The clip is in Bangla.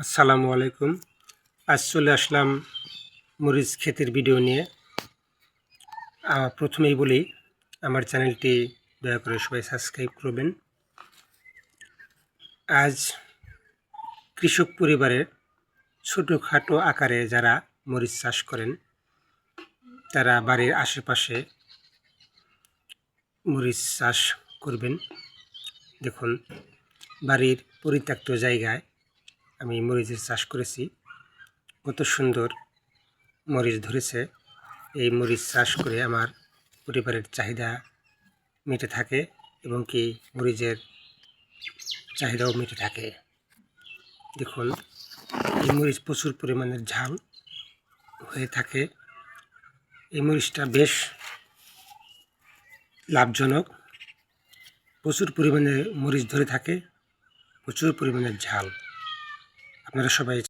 আসসালামু আলাইকুম। আজ চলে আসলাম মরিচ ক্ষেতের ভিডিও নিয়ে। প্রথমেই বলি, আমার চ্যানেলটি দয়া করে সবাই সাবস্ক্রাইব করবেন। আজ কৃষক পরিবারের ছোটোখাটো আকারে যারা মরিচ চাষ করেন, তারা বাড়ির আশেপাশে মরিচ চাষ করবেন। দেখুন, বাড়ির পরিত্যক্ত জায়গায় আমি মরিচের চাষ করেছি। কত সুন্দর মরিচ ধরেছে। এই মরিচ চাষ করে আমার পরিবারের চাহিদা মিটে থাকে এবং কি মরিচের চাহিদাও মিটে থাকে। দেখুন, এই মরিচ প্রচুর পরিমাণের ঝাল হয়ে থাকে। এই মরিচটা বেশ লাভজনক। প্রচুর পরিমাণে মরিচ ধরে থাকে, প্রচুর পরিমাণের ঝাল। আপনারা সবাই